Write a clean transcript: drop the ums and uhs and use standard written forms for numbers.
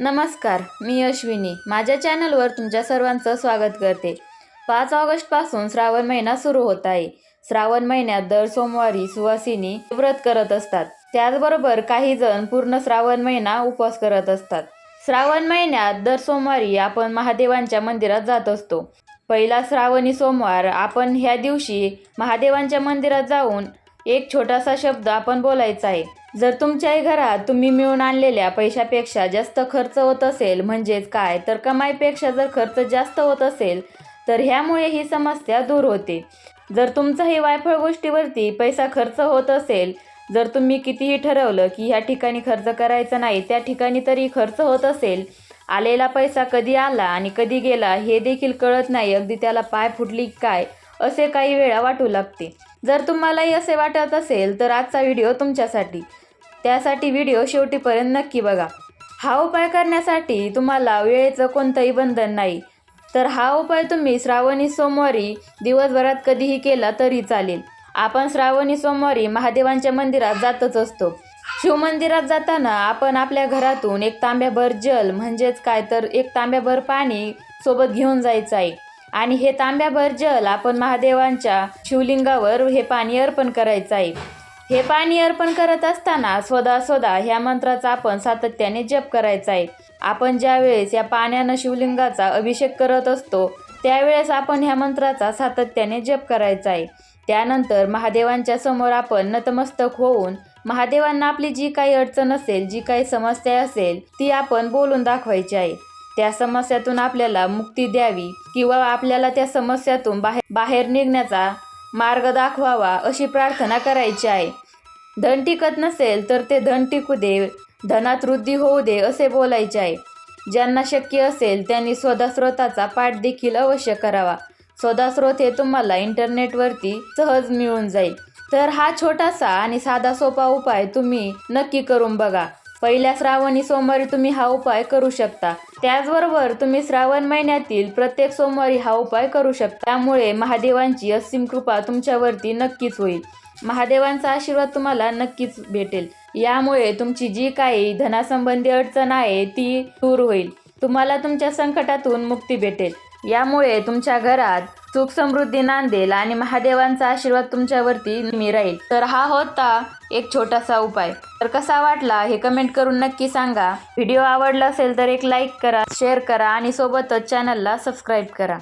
नमस्कार, मी अश्विनी माझ्या चॅनलवर तुमच्या सर्वांचं स्वागत करते। 5 ऑगस्टपासून श्रावण महिना सुरू होत आहे। श्रावण महिन्यात दर सोमवारी सुवासिनी व्रत करत असतात। त्याचबरोबर काही जण पूर्ण श्रावण महिना उपवास करत असतात। श्रावण महिन्यात दर सोमवारी आपण महादेवांच्या मंदिरात जात असतो। पहिला श्रावणी सोमवार आपण ह्या दिवशी महादेवांच्या मंदिरात जाऊन एक छोटासा शब्द आपण बोलायचा आहे। जर तुमच्याही घरात तुम्ही मिळून आणलेल्या पैशापेक्षा जास्त खर्च होत असेल, म्हणजेच काय तर कमाईपेक्षा जर खर्च जास्त होत असेल तर ह्यामुळे ही समस्या दूर होते। जर तुमचाही वायफळ गोष्टीवरती पैसा खर्च होत असेल, जर तुम्ही कितीही ठरवलं की ह्या ठिकाणी खर्च करायचा नाही, त्या ठिकाणी तरी खर्च होत असेल, आलेला पैसा कधी आला आणि कधी गेला हे देखील कळत नाही, अगदी त्याला पाय फुटली काय असे काही वेळा वाटू लागते। जर तुम्हालाही असे वाटत असेल तर आजचा व्हिडिओ तुमच्यासाठी। त्यासाठी व्हिडिओ शेवटीपर्यंत नक्की बघा। हा उपाय करण्यासाठी तुम्हाला वेळेचं कोणतंही बंधन नाही, तर हा उपाय तुम्ही श्रावणी सोमवारी दिवसभरात कधीही केला तरी चालेल। आपण श्रावणी सोमवारी महादेवांच्या मंदिरात जातच असतो। शिवमंदिरात जाताना आपण आपल्या घरातून एक तांब्याभर जल, म्हणजेच काय तर एक तांब्याभर पाणी सोबत घेऊन जायचं आहे आणि हे तांब्याभर जल आपण महादेवांच्या शिवलिंगावर हे पाणी अर्पण करायचं आहे। हे पाणी अर्पण करत असताना स्वदा स्वदा ह्या मंत्राचा आपण सातत्याने जप करायचा आहे। आपण ज्यावेळेस या पाण्यानं शिवलिंगाचा अभिषेक करत असतो त्यावेळेस आपण ह्या मंत्राचा सातत्याने जप करायचा आहे। त्यानंतर महादेवांच्या समोर आपण नतमस्तक होऊन महादेवांना आपली जी काही अडचण असेल, जी काही समस्या असेल ती आपण बोलून दाखवायची आहे। त्या समस्यातून आपल्याला मुक्ती द्यावी किंवा आपल्याला त्या समस्यातून बाहेर निघण्याचा मार्ग दाखवावा अशी प्रार्थना करायची आहे। धन टिकत नसेल तर ते धन टिकू दे, धनात वृद्धी होऊ दे असे बोलायचे आहे। ज्यांना शक्य असेल त्यांनी स्वदास्रोताचा पाठ देखील अवश्य करावा। स्वदास्रोत हे तुम्हाला इंटरनेटवरती सहज मिळून जाईल। तर हा छोटासा आणि साधा सोपा उपाय तुम्ही नक्की करून बघा। पहिल्या श्रावणी सोमवारी तुम्ही हा उपाय करू शकता। त्याचबरोबर तुम्ही श्रावण महिन्यातील प्रत्येक सोमवारी हा उपाय करू शकता। त्यामुळे महादेवांची असीम कृपा तुमच्यावरती नक्कीच होईल। महादेवांचा आशीर्वाद तुम्हाला नक्कीच भेटेल। यामुळे तुमची जी काही धनासंबंधी अडचण आहे ती दूर होईल। तुम्हाला तुमच्या संकटातून मुक्ती भेटेल। यामुळे तुमच्या घरात सुख समृद्धी नांदेल आणि महादेवांचा आशीर्वाद तुमच्यावरती नेहमी राहील। तर हा होता एक छोटासा उपाय। तर कसा वाटला हे कमेंट करून नक्की सांगा। व्हिडिओ आवडला असेल तर एक लाईक करा, शेअर करा आणि सोबतच चॅनलला सबस्क्राईब करा।